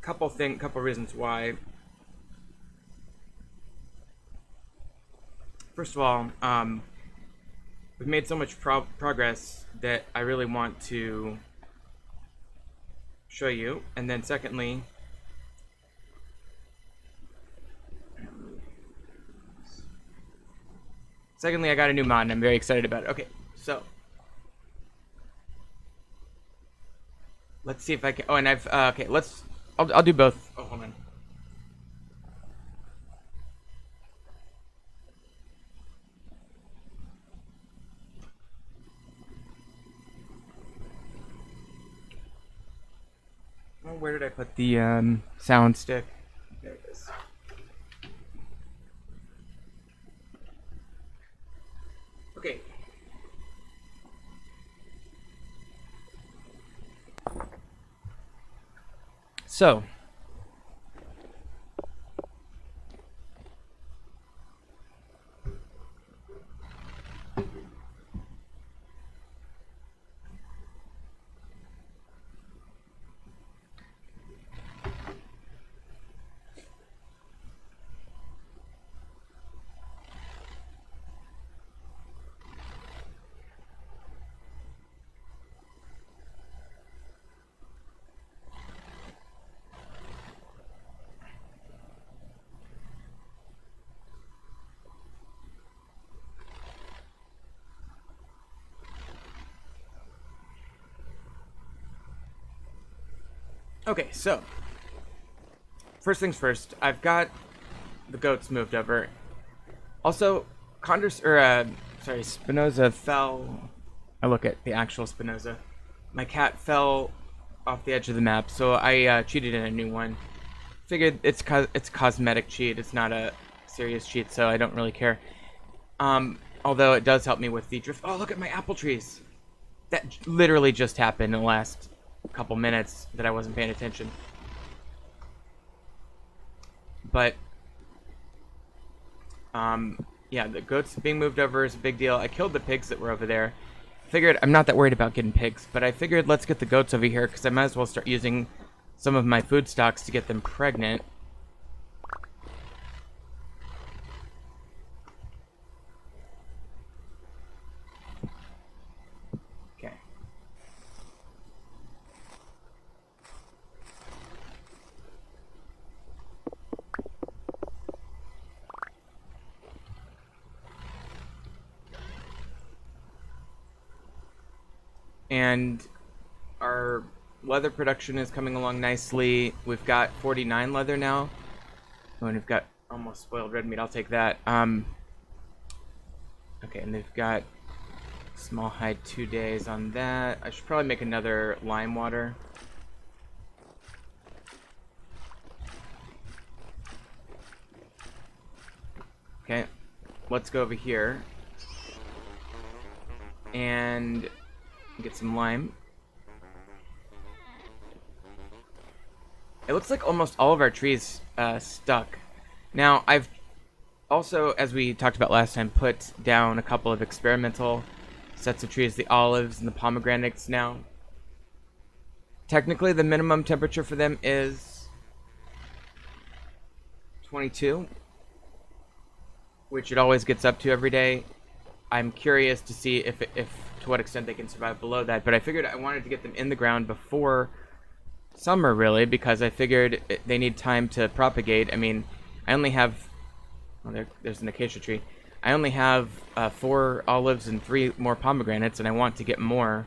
Couple reasons why. First of all, we've made so much progress that I really want to show you. And then secondly, I got a new mod and I'm very excited about it. Okay, so let's see if I can. Oh, and okay. I'll do both. Oh, hold on. Oh, where did I put the sound stick? There it is. Okay. So, okay, so first things first, I've got the goats moved over. Also, Spinoza fell. I look at the actual Spinoza. My cat fell off the edge of the map, so I cheated in a new one. Figured it's cosmetic cheat. It's not a serious cheat, so I don't really care. Although it does help me with the drift. Oh, look at my apple trees. That literally just happened in the last couple minutes that I wasn't paying attention. But yeah, the goats being moved over is a big deal. I killed the pigs that were over there. Figured I'm not that worried about getting pigs, but I figured let's get the goats over here because I might as well start using some of my food stocks to get them pregnant. Okay. And our leather production is coming along nicely. We've got 49 leather now. Oh, and we've got almost spoiled red meat. I'll take that. Okay, and they've got small hide 2 days on that. I should probably make another lime water. Okay, let's go over here and get some lime. It looks like almost all of our trees stuck. Now, I've also, as we talked about last time, put down a couple of experimental sets of trees, the olives and the pomegranates now. Technically, the minimum temperature for them is 22, which it always gets up to every day. I'm curious to see if to what extent they can survive below that, but I figured I wanted to get them in the ground before summer, really, because I figured they need time to propagate. I mean, I only have... Oh, there's an acacia tree. I only have 4 olives and 3 more pomegranates, and I want to get more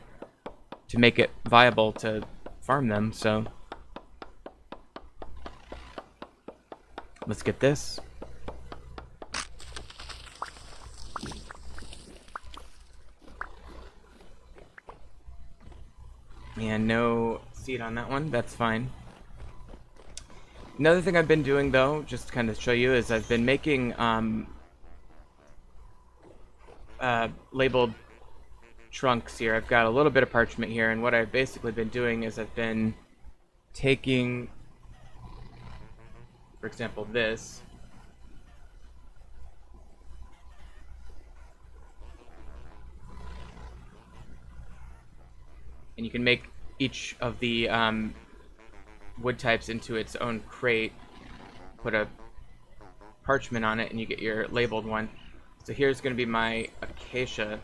to make it viable to farm them, so... Let's get this. And no seed on that one, that's fine. Another thing I've been doing, though, just to kind of show you, is I've been making labeled trunks here. I've got a little bit of parchment here, and what I've basically been doing is I've been taking, for example, this. And you can make, each of the wood types into its own crate, put a parchment on it, and you get your labeled one. So here's going to be my acacia,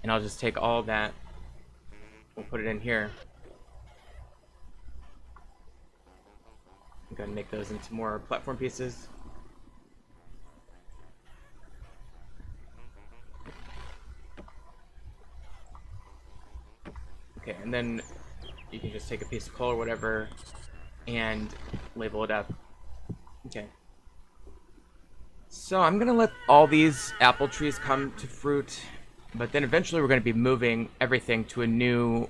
and I'll just take all that, we'll put it in here. I'm going to make those into more platform pieces. Okay, and then you can just take a piece of coal or whatever and label it up. Okay. So I'm going to let all these apple trees come to fruit, but then eventually we're going to be moving everything to a new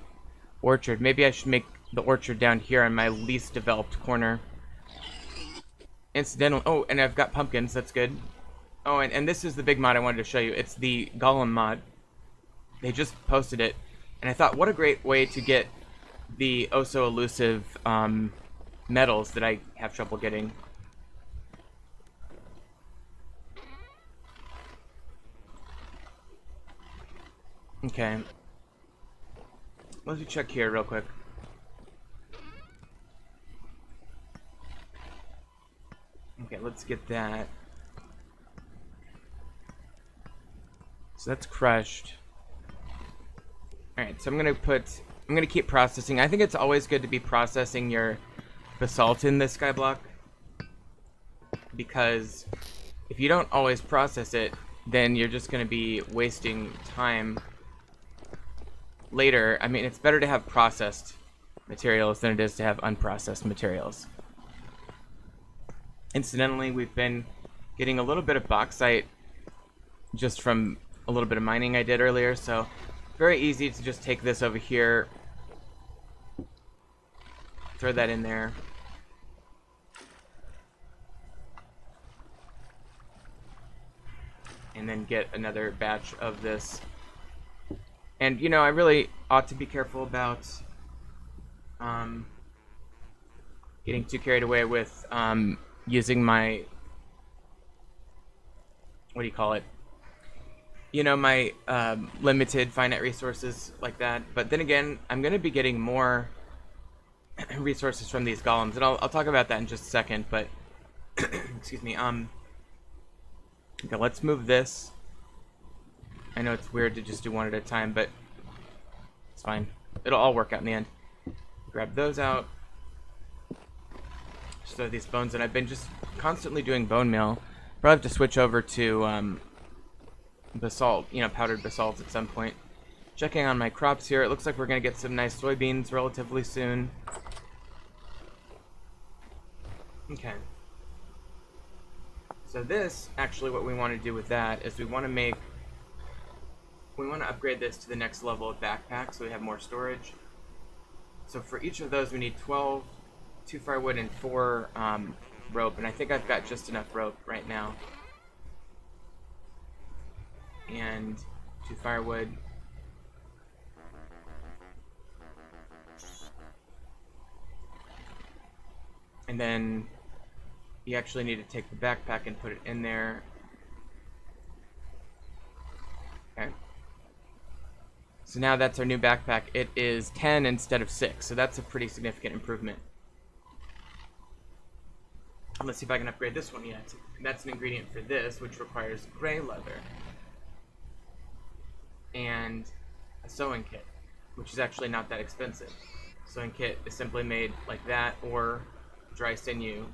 orchard. Maybe I should make the orchard down here on my least developed corner. Incidental. Oh, and I've got pumpkins. That's good. Oh, and this is the big mod I wanted to show you. It's the Golem mod. They just posted it, and I thought, what a great way to get the oh so elusive metals that I have trouble getting. Okay. Let's check here real quick. Okay, let's get that. So that's crushed. Alright, so I'm gonna keep processing. I think it's always good to be processing your basalt in this skyblock, because if you don't always process it, then you're just gonna be wasting time later. I mean, it's better to have processed materials than it is to have unprocessed materials. Incidentally, we've been getting a little bit of bauxite just from a little bit of mining I did earlier, so very easy to just take this over here, throw that in there, and then get another batch of this. And, you know, I really ought to be careful about getting too carried away with using my, what do you call it? You know, my limited finite resources like that. But then again, I'm going to be getting more resources from these golems, and I'll talk about that in just a second. But excuse me. Okay, let's move this. I know it's weird to just do one at a time, but it's fine. It'll all work out in the end. Grab those out. Just throw these bones in. I've been just constantly doing bone meal. Probably have to switch over to basalt, you know, powdered basalt at some point. Checking on my crops here. It looks like we're going to get some nice soybeans relatively soon. Okay. So this, actually, what we want to do with that is we want to upgrade this to the next level of backpack so we have more storage. So for each of those we need 12, 2 firewood, and 4 rope, and I think I've got just enough rope right now. And 2 firewood. And then you actually need to take the backpack and put it in there. Okay. So now that's our new backpack. It is 10 instead of 6, so that's a pretty significant improvement. Let's see if I can upgrade this one yet. That's an ingredient for this, which requires gray leather. And a sewing kit, which is actually not that expensive. Sewing kit is simply made like that, or dry sinew,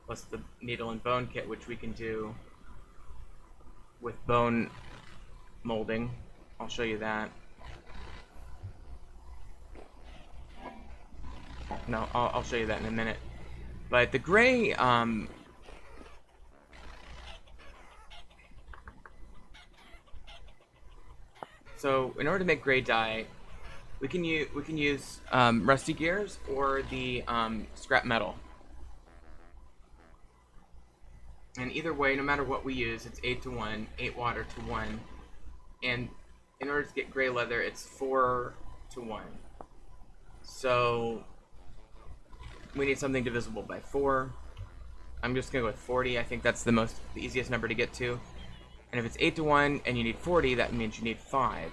plus the needle and bone kit, which we can do with bone molding. I'll show you that. No, I'll show you that in a minute. But the gray, so in order to make gray dye, we can use rusty gears or the scrap metal. And either way, no matter what we use, it's 8 to 1, 8 water to 1. And in order to get gray leather, it's 4 to 1. So we need something divisible by 4. I'm just gonna go with 40. I think that's the easiest number to get to. And if it's 8 to 1 and you need 40, that means you need 5.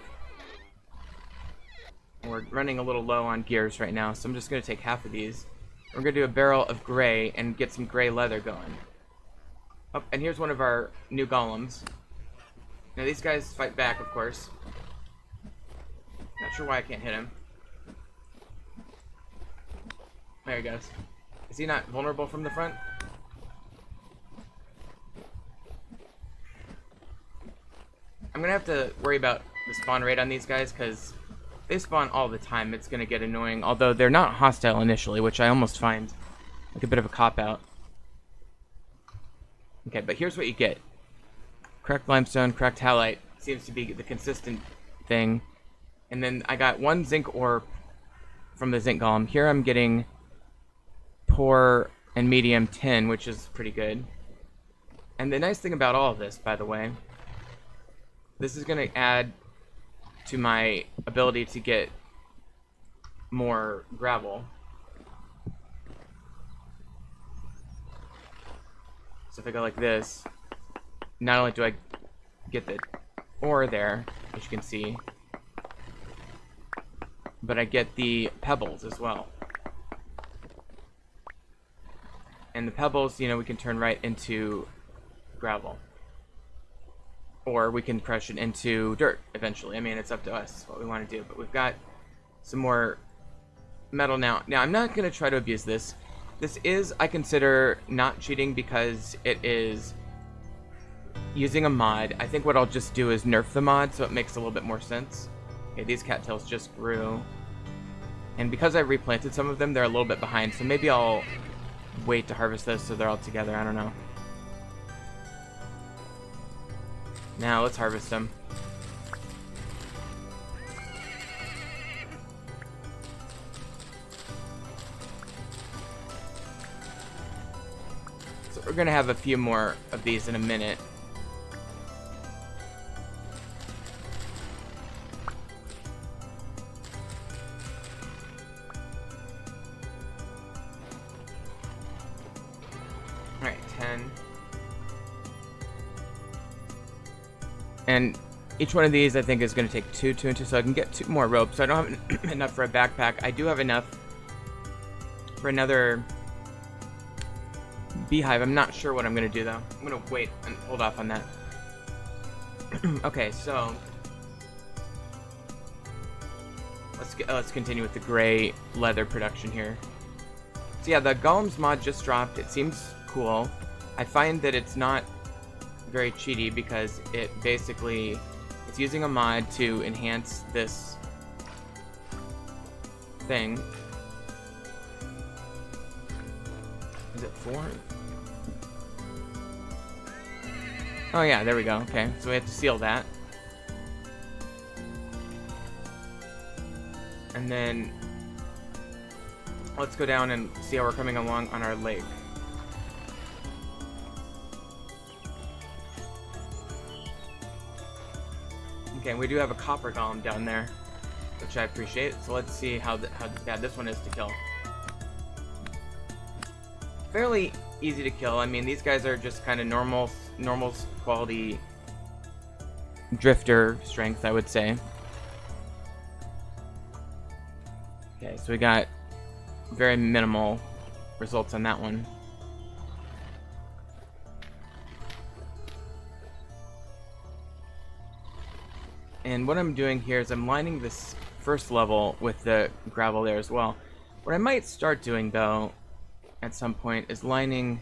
We're running a little low on gears right now, so I'm just going to take half of these. We're going to do a barrel of gray and get some gray leather going. Oh, and here's one of our new golems. Now these guys fight back, of course. Not sure why I can't hit him. There he goes. Is he not vulnerable from the front? I'm gonna have to worry about the spawn rate on these guys because they spawn all the time. It's gonna get annoying, although they're not hostile initially, which I almost find like a bit of a cop-out. Okay, but here's what you get. Cracked limestone, cracked halite seems to be the consistent thing. And then I got one zinc ore from the zinc golem. Here I'm getting poor and medium tin, which is pretty good. And the nice thing about all of this, by the way, this is going to add to my ability to get more gravel. So if I go like this, not only do I get the ore there, as you can see, but I get the pebbles as well. And the pebbles, you know, we can turn right into gravel. Or we can crush it into dirt eventually. I mean, it's up to us what we want to do. But we've got some more metal now. Now, I'm not going to try to abuse this. This is, I consider, not cheating because it is using a mod. I think what I'll just do is nerf the mod so it makes a little bit more sense. Okay, these cattails just grew. And because I replanted some of them, they're a little bit behind. So maybe I'll wait to harvest those so they're all together. I don't know. Now, let's harvest them. So we're gonna have a few more of these in a minute. Alright, 10. And each one of these, I think, is going to take 2 inches, so I can get 2 more ropes. So I don't have enough for a backpack. I do have enough for another beehive. I'm not sure what I'm going to do, though. I'm going to wait and hold off on that. Okay, so let's continue with the gray leather production here. So yeah, the Golems mod just dropped. It seems cool. I find that it's not very cheaty because it basically it's using a mod to enhance this thing. Is it 4? Oh yeah, there we go. Okay, so we have to seal that. And then let's go down and see how we're coming along on our lake. Okay, we do have a copper golem down there, which I appreciate. So let's see how bad this one is to kill. Fairly easy to kill. I mean, these guys are just kind of normal quality drifter strength, I would say. Okay, so we got very minimal results on that one. And what I'm doing here is I'm lining this first level with the gravel there as well. What I might start doing, though, at some point, is lining,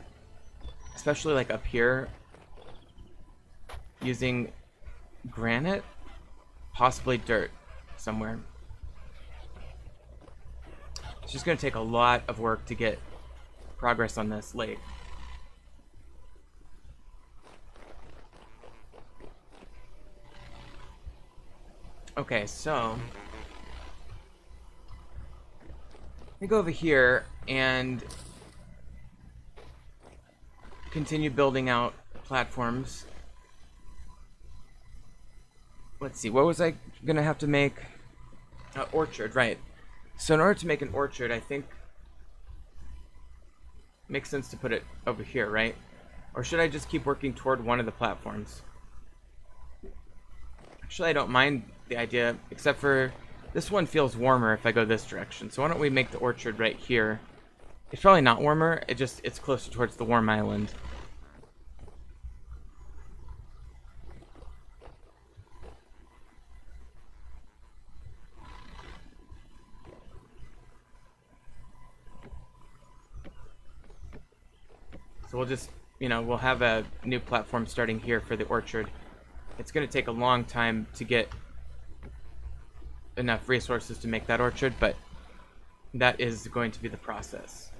especially like up here, using granite, possibly dirt somewhere. It's just going to take a lot of work to get progress on this lake. Okay, so let me go over here and continue building out platforms. Let's see, what was I gonna have to make? Orchard, right. So in order to make an orchard, I think it makes sense to put it over here, right? Or should I just keep working toward one of the platforms? Actually, I don't mind the idea, except for This one feels warmer if I go this direction. So why don't we make the orchard right here? It's probably not warmer. It's closer towards the warm island. So we'll just, we'll have a new platform starting here for the orchard. It's going to take a long time to get enough resources to make that orchard, but that is going to be the process.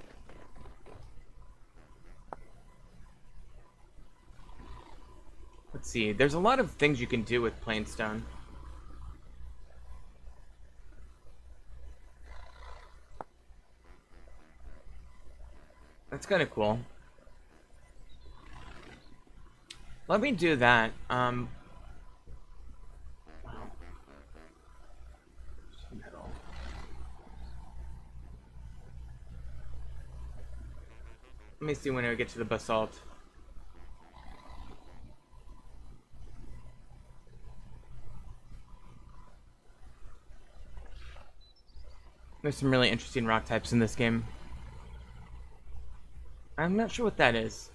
Let's see. There's a lot of things you can do with plainstone. That's kind of cool. Let me do that. Metal. Let me see when I get to the basalt. There's some really interesting rock types in this game. I'm not sure what that is.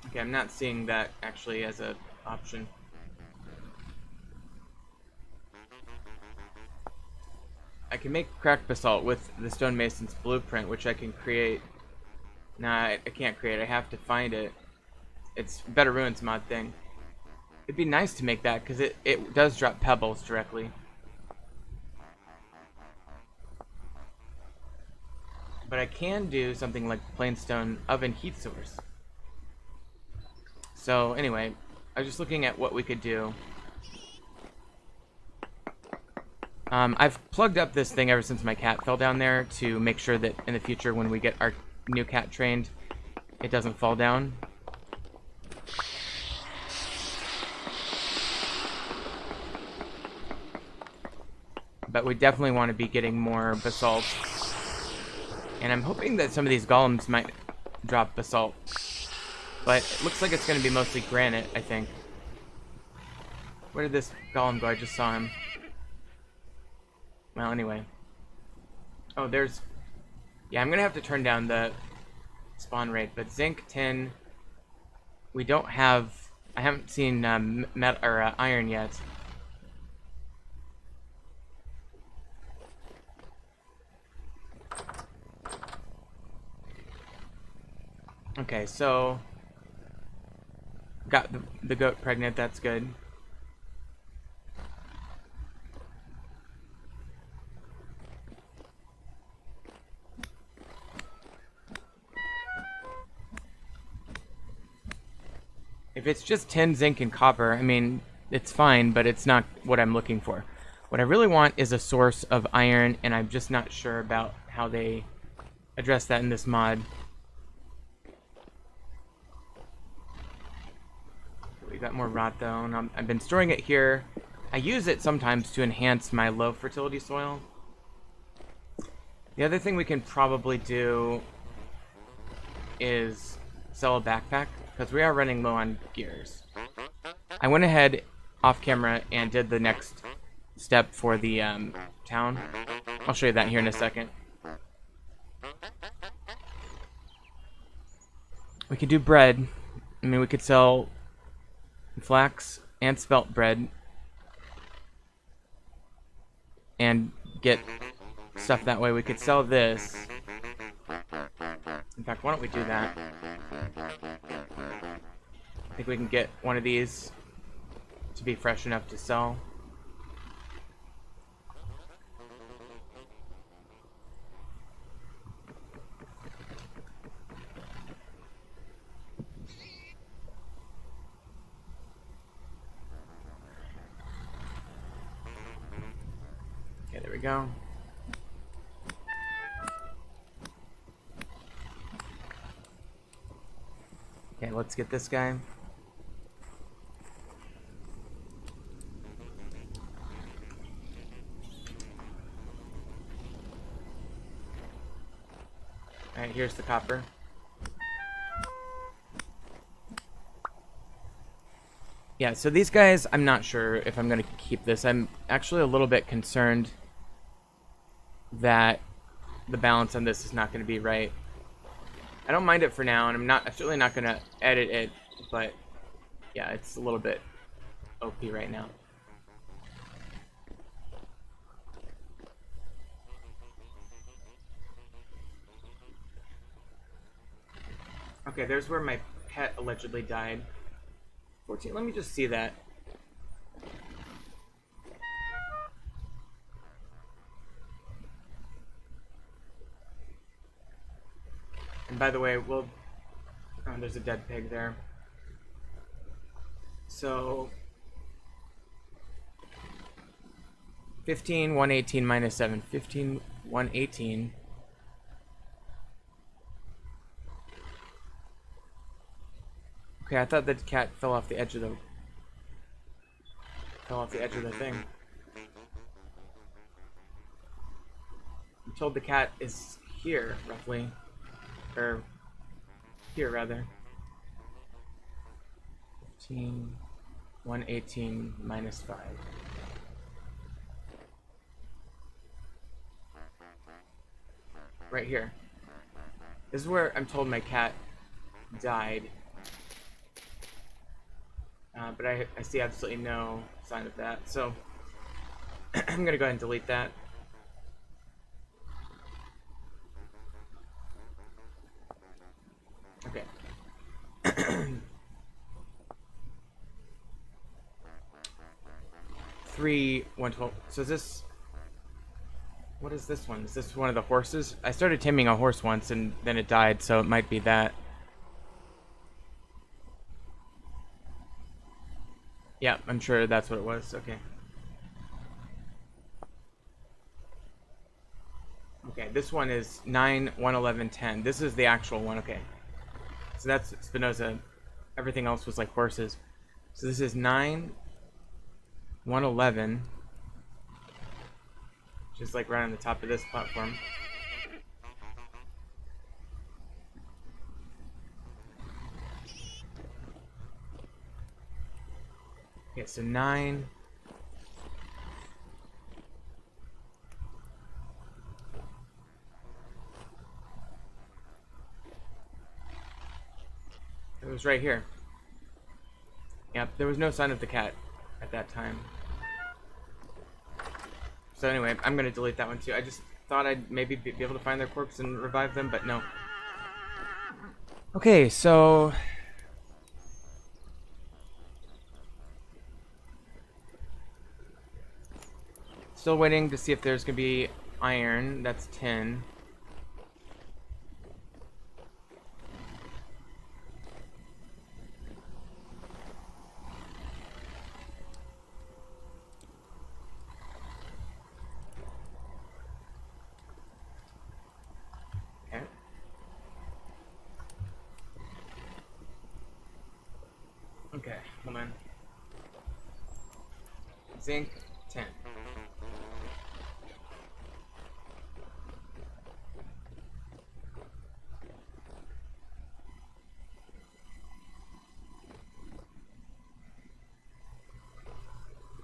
Okay, I'm not seeing that actually as an option. I can make cracked basalt with the stonemason's blueprint, which I can create. Nah, I can't create. I have to find it. It's Better Ruins mod thing. It'd be nice to make that because it does drop pebbles directly. But I can do something like plainstone oven heat source. So anyway, I was just looking at what we could do. I've plugged up this thing ever since my cat fell down there to make sure that in the future when we get our new cat trained, it doesn't fall down. But we definitely want to be getting more basalt. And I'm hoping that some of these golems might drop basalt. But it looks like it's going to be mostly granite, I think. Where did this golem go? I just saw him. Well, anyway. Oh, there's... Yeah, I'm going to have to turn down the spawn rate. But zinc, tin... We don't have... I haven't seen metal or iron yet. Okay, so... Got the goat pregnant, that's good. If it's just tin, zinc, and copper, I mean, it's fine, but it's not what I'm looking for. What I really want is a source of iron, and I'm just not sure about how they address that in this mod. We got more rot though, and I've been storing it here. I use it sometimes to enhance my low fertility soil. The other thing we can probably do is sell a backpack, because we are running low on gears. I went ahead off camera and did the next step for the town. I'll show you that here in a second. We could do bread. I mean, we could sell flax and spelt bread and get stuff that way. We could sell this. In fact, why don't we do that? I think we can get one of these to be fresh enough to sell. Okay, there we go. Okay, let's get this guy. Alright, here's the copper. Yeah, so these guys, I'm not sure if I'm going to keep this. I'm actually a little bit concerned that the balance on this is not going to be right. I don't mind it for now, and I'm certainly not going to edit it, but yeah, it's a little bit OP right now. Okay, there's where my pet allegedly died. 14, let me just see that. And by the way, oh, there's a dead pig there. So 15, 118 minus 7. 15, 118. Okay, I thought the cat fell off the edge of the thing. I'm told the cat is here, roughly. Or here, rather. 15, 118 minus 5. Right here. This is where I'm told my cat died. But I see absolutely no sign of that. So I'm going to go ahead and delete that. Okay. 3, 112. So is this... What is this one? Is this one of the horses? I started taming a horse once and then it died, so it might be that. Yeah, I'm sure that's what it was. Okay. Okay, this one is 9, 111, 10. This is the actual one. Okay. So that's Spinoza. Everything else was like horses. So this is 9, 111. Just like right on the top of this platform. Okay, so 9. It was right here. Yep, there was no sign of the cat at that time. So anyway, I'm going to delete that one too. I just thought I'd maybe be able to find their corpse and revive them, but no. Okay, so... Still waiting to see if there's going to be iron. That's 10. Okay. Okay, hold on. Zinc, 10.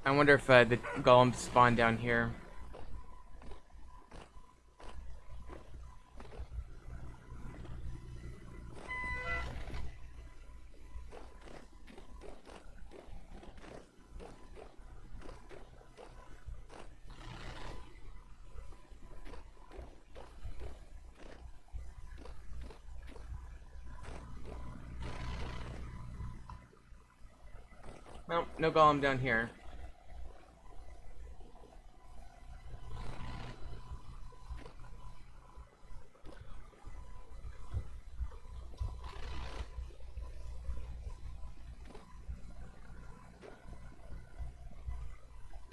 I wonder if the golems spawn down here. Nope, no golem down here.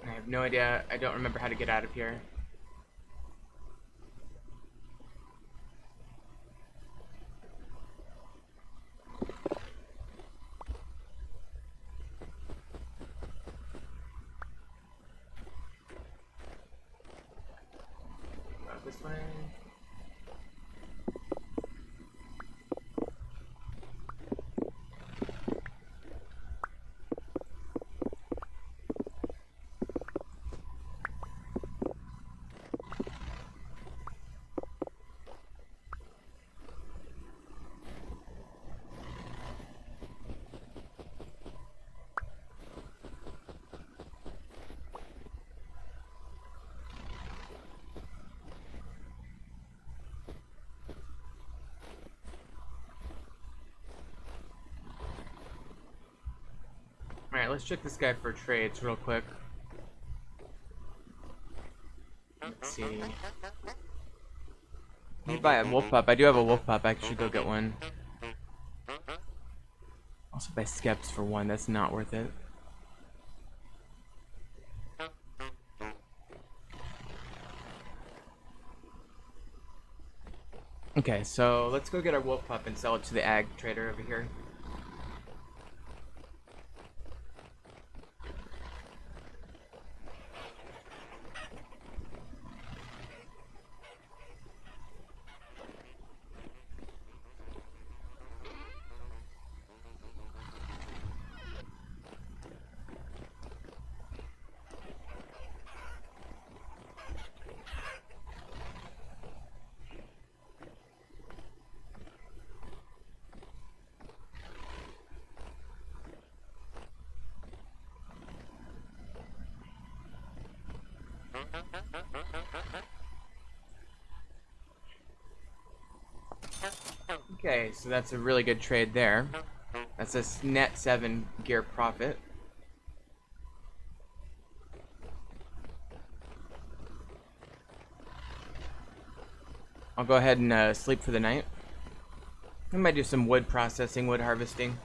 I have no idea. I don't remember how to get out of here. Go this way. let's check this guy for trades real quick. Let's see. Let me buy a wolf pup. I do have a wolf pup. I should go get one. Also buy skeps for one. That's not worth it. Okay, so let's go get our wolf pup and sell it to the ag trader over here. Okay, so that's a really good trade there. That's a net 7 gear profit. I'll go ahead and sleep for the night. I might do some wood processing, wood harvesting.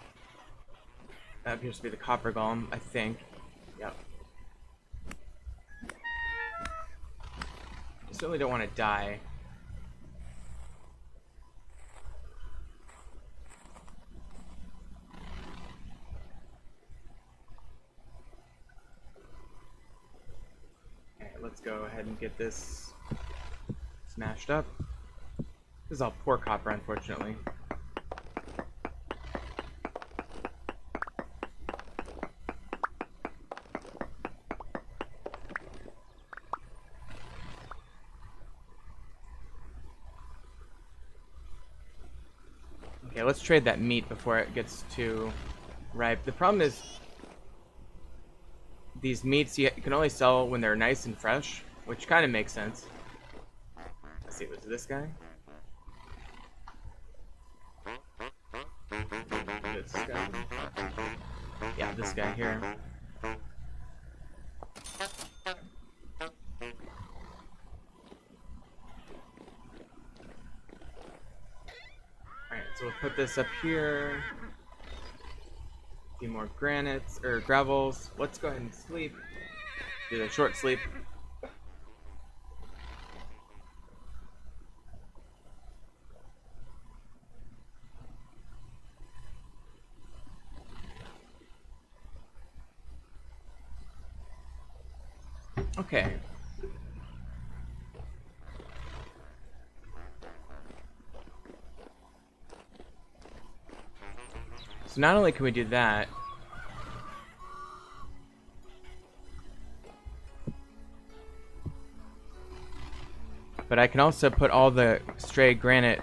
That appears to be the copper golem, I think. Yep. I certainly don't want to die. Okay, let's go ahead and get this smashed up. This is all poor copper, unfortunately. Okay, let's trade that meat before it gets too ripe. The problem is these meats you can only sell when they're nice and fresh, which kind of makes sense. Let's see, was it this guy? This guy? Yeah, this guy here. Alright, so we'll put this up here. A few more granites, or gravels. Let's go ahead and sleep. Do the short sleep. Okay. So not only can we do that, but I can also put all the stray granite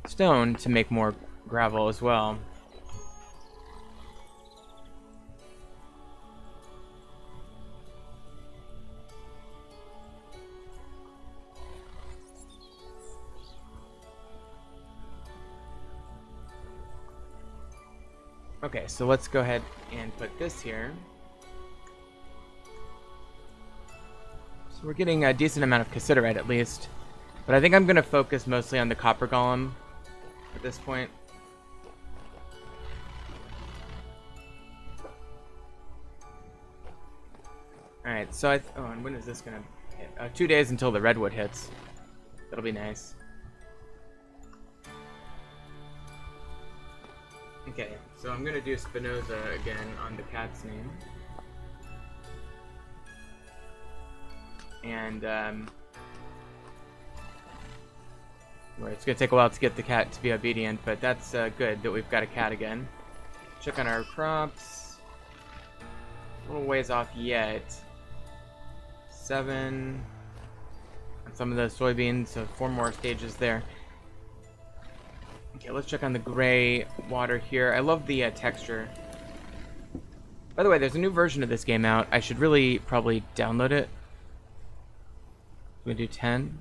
stone to make more gravel as well. Okay, so let's go ahead and put this here. So we're getting a decent amount of cassiterite at least. But I think I'm going to focus mostly on the copper golem at this point. Alright, so oh, and when is this going to hit? 2 days until the redwood hits. That'll be nice. Okay, so I'm gonna do Spinoza again on the cat's name. And, well, it's gonna take a while to get the cat to be obedient, but that's good that we've got a cat again. Check on our crops. A little ways off yet. 7. And some of the soybeans, so 4 more stages there. Okay, let's check on the gray water here. I love the texture. By the way, there's a new version of this game out. I should really probably download it. We do 10.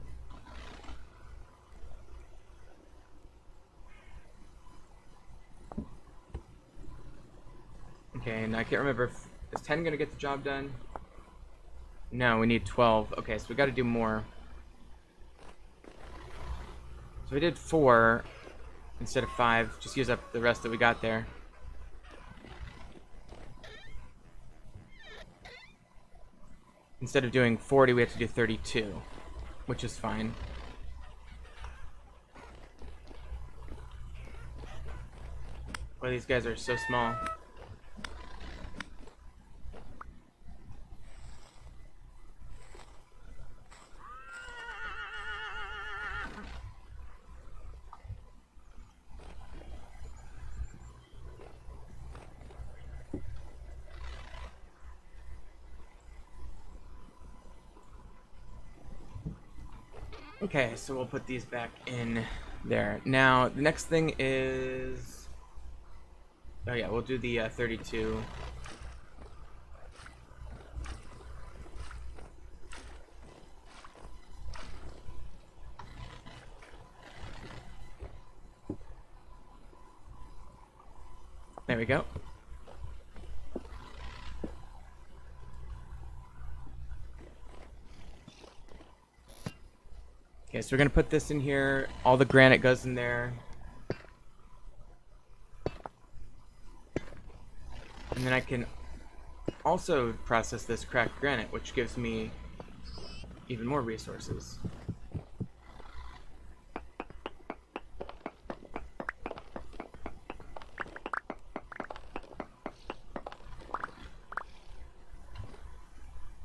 Okay, and I can't remember if... Is 10 gonna get the job done? No, we need 12. Okay, so we gotta do more. So we did 4 instead of 5. Just use up the rest that we got there. Instead of doing 40, we have to do 32, which is fine. Boy, these guys are so small. Okay, so we'll put these back in there. Now, the next thing is... Oh yeah, we'll do the 32. There we go. Okay, so we're gonna put this in here. All the granite goes in there. And then I can also process this cracked granite, which gives me even more resources.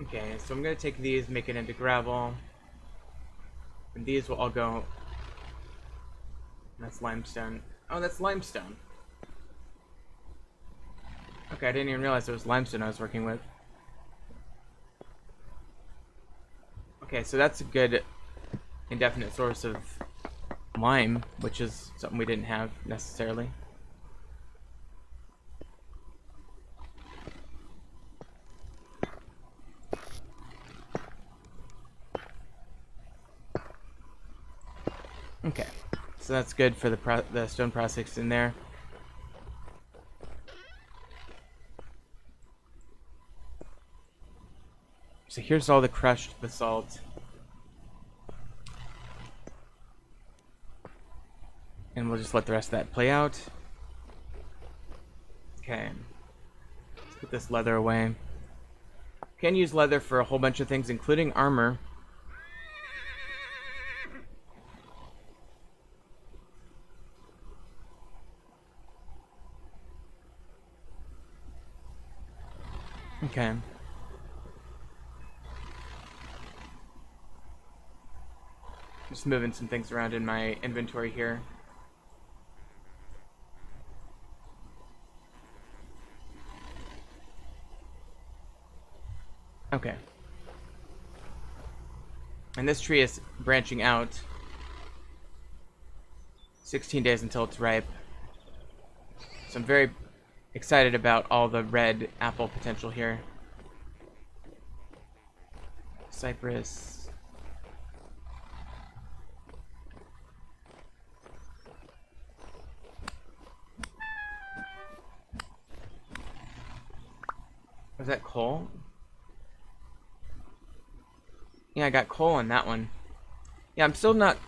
Okay, so I'm gonna take these, make it into gravel. And these will all go... That's limestone. Oh, that's limestone. Okay, I didn't even realize it was limestone I was working with. Okay, so that's a good indefinite source of lime, which is something we didn't have necessarily. Okay, so that's good for the stone process in there. So here's all the crushed basalt. And we'll just let the rest of that play out. Okay. Let's put this leather away. Can use leather for a whole bunch of things, including armor. Okay. Just moving some things around in my inventory here. Okay. And this tree is branching out. 16 days until it's ripe. So I'm very excited about all the red apple potential here. Cypress. Was that coal? Yeah, I got coal on that one. Yeah, I'm still not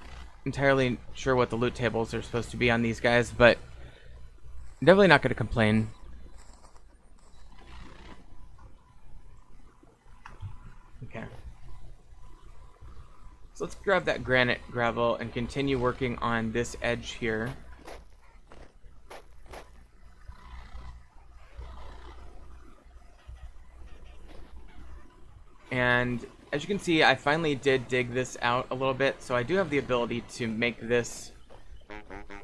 entirely sure what the loot tables are supposed to be on these guys, but I'm definitely not going to complain. Okay. So let's grab that granite gravel and continue working on this edge here. And as you can see, I finally did dig this out a little bit, so I do have the ability to make this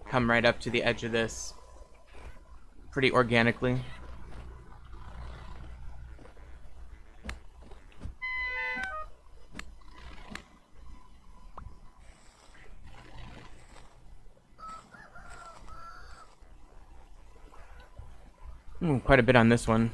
come right up to the edge of this pretty organically. Quite a bit on this one.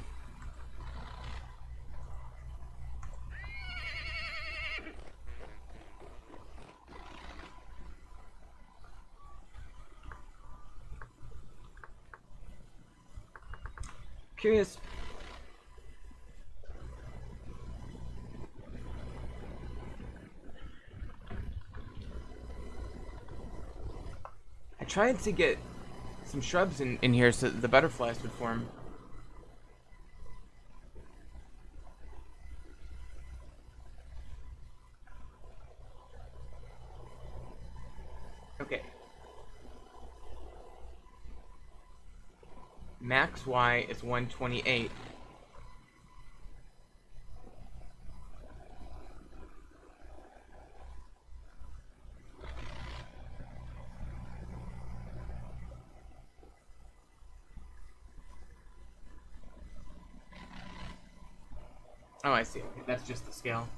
curious. I tried to get some shrubs in here so that the butterflies would form. Okay. Max Y is 128. Oh, I see. Okay, that's just the scale.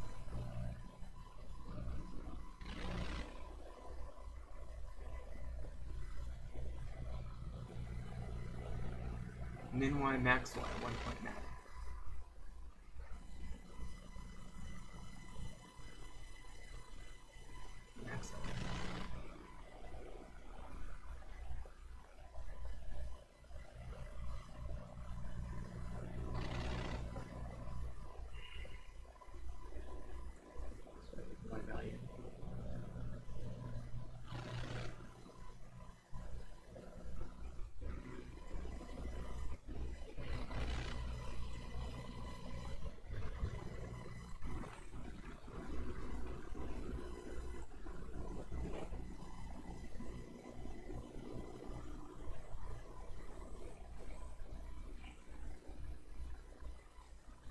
Min Y, max Y, 1 point max. Max Y. Y value.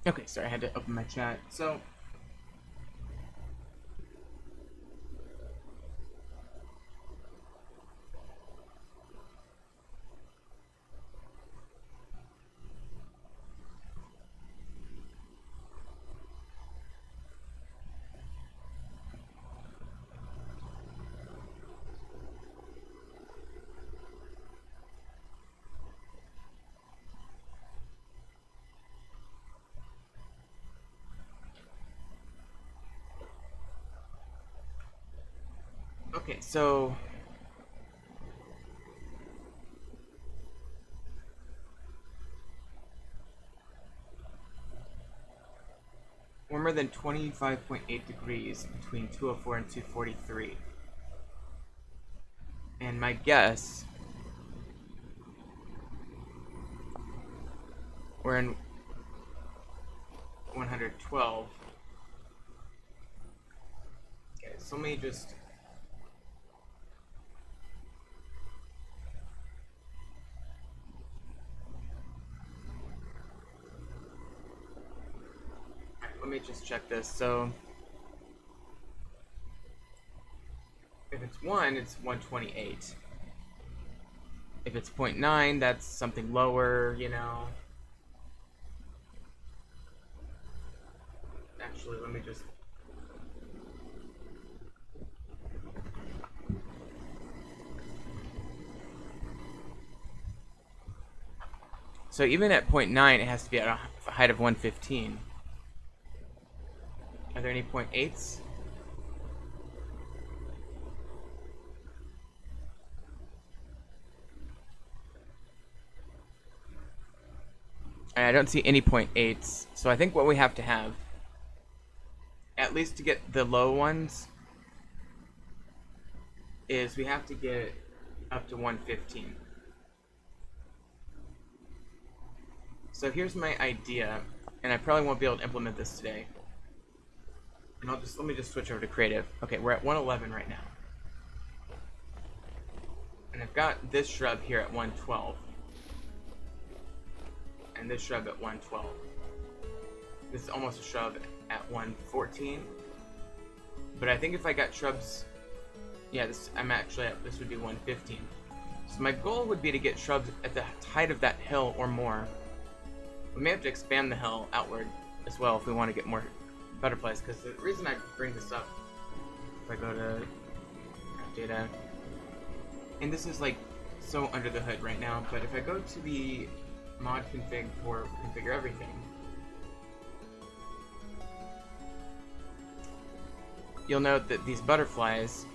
Okay, sorry, I had to open my chat. So, okay, so warmer than 25.8 degrees between 204 and 243. And my guess, we're in 112. Okay, so let me just... Let me just check this. So, if it's 1, it's 128. If it's 0.9, that's something lower, you know. Actually, let me just... So even at 0.9, it has to be at a height of 115. Are there any 0.8s? I don't see any 0.8s. So I think what we have to have, at least to get the low ones, is we have to get up to 115. So here's my idea, and I probably won't be able to implement this today. And let me just switch over to creative. Okay, we're at 111 right now. And I've got this shrub here at 112. And this shrub at 112. This is almost a shrub at 114. But I think if I got shrubs, yeah, this would be 115. So my goal would be to get shrubs at the height of that hill or more. We may have to expand the hill outward as well if we want to get more butterflies, because the reason I bring this up, if I go to data, and this is like so under the hood right now, but if I go to the mod config for configure everything, you'll note that these butterflies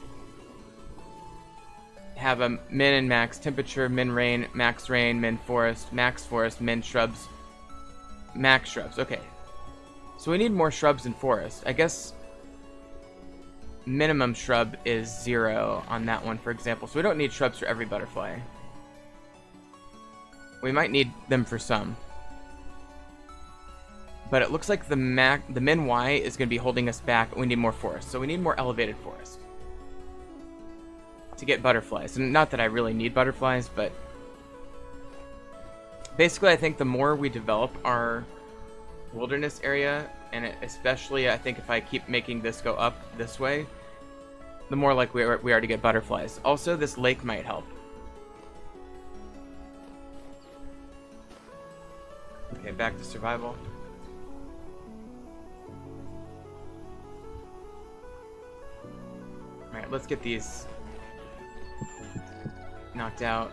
have a min and max temperature, min rain, min forest, max forest, min shrubs, Max shrubs. Okay. So we need more shrubs in forest. I guess minimum shrub is 0 on that one, for example. So we don't need shrubs for every butterfly. We might need them for some. But it looks like the min Y is going to be holding us back. We need more forest. So we need more elevated forest to get butterflies. And not that I really need butterflies, but basically I think the more we develop our wilderness area, and especially I think if I keep making this go up this way, the more likely we are to get butterflies. Also, this lake might help. Okay, back to survival. Alright, let's get these knocked out.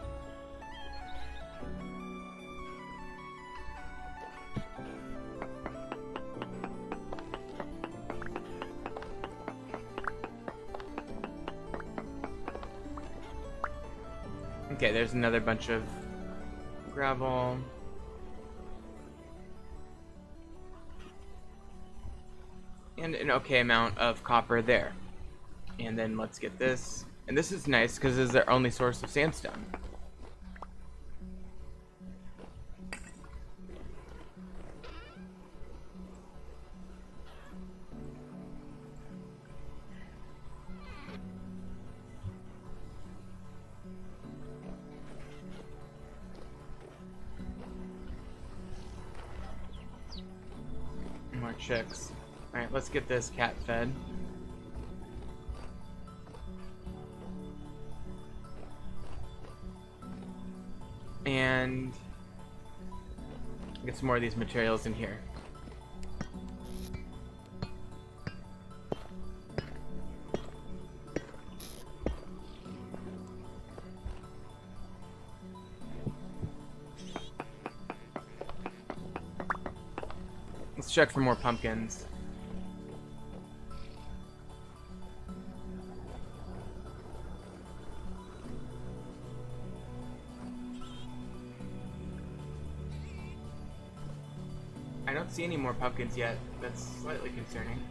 Okay, there's another bunch of gravel. And an okay amount of copper there. And then let's get this. And this is nice because this is our only source of sandstone. More chicks. Alright, let's get this cat fed. And get some more of these materials in here. Let's check for more pumpkins. I don't see any more pumpkins yet. That's slightly concerning.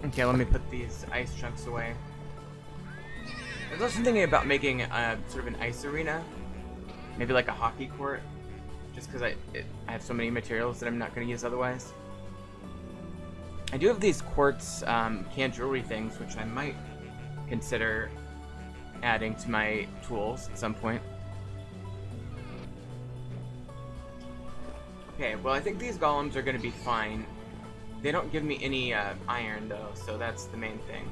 Okay, let me put these ice chunks away. I was also thinking about making sort of an ice arena. Maybe like a hockey court. Just because I have so many materials that I'm not going to use otherwise. I do have these quartz canned jewelry things, which I might consider adding to my tools at some point. Okay, well I think these golems are going to be fine. They don't give me any iron though, so that's the main thing.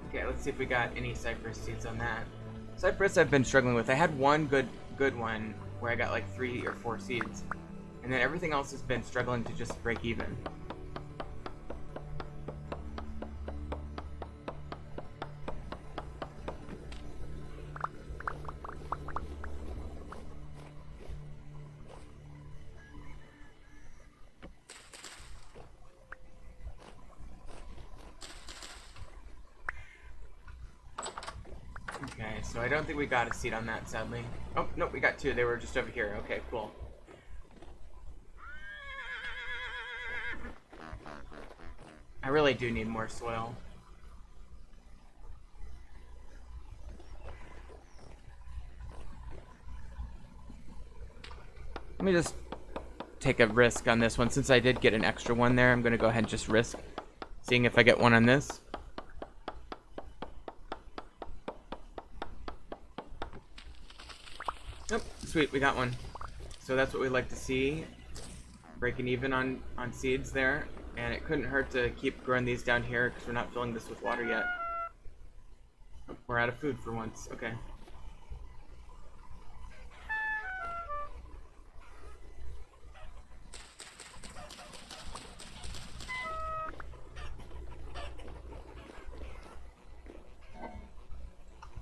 Okay, let's see if we got any cypress seeds on that. Cypress I've been struggling with. I had one good one where I got like 3 or 4 seeds. And then everything else has been struggling to just break even. Okay, so I don't think we got a seed on that, sadly. Oh, no, we got 2. They were just over here. Okay, cool. I really do need more soil. Let me just take a risk on this one. Since I did get an extra one there, I'm going to go ahead and just risk seeing if I get one on this. Oh, sweet, we got one. So that's what we like to see. Breaking even on seeds there. And it couldn't hurt to keep growing these down here because we're not filling this with water yet. Oh, we're out of food for once. Okay.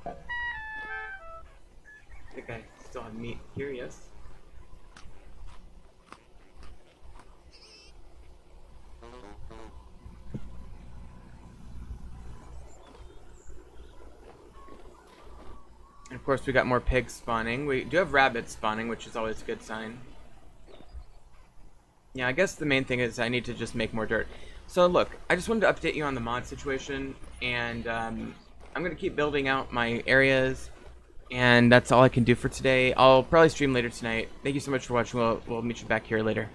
I think I still have meat here, yes. And of course we got more pigs spawning. We do have rabbits spawning, which is always a good sign. Yeah, I guess the main thing is I need to just make more dirt. So look, I just wanted to update you on the mod situation, and I'm going to keep building out my areas, and that's all I can do for today. I'll probably stream later tonight. Thank you so much for watching. We'll meet you back here later.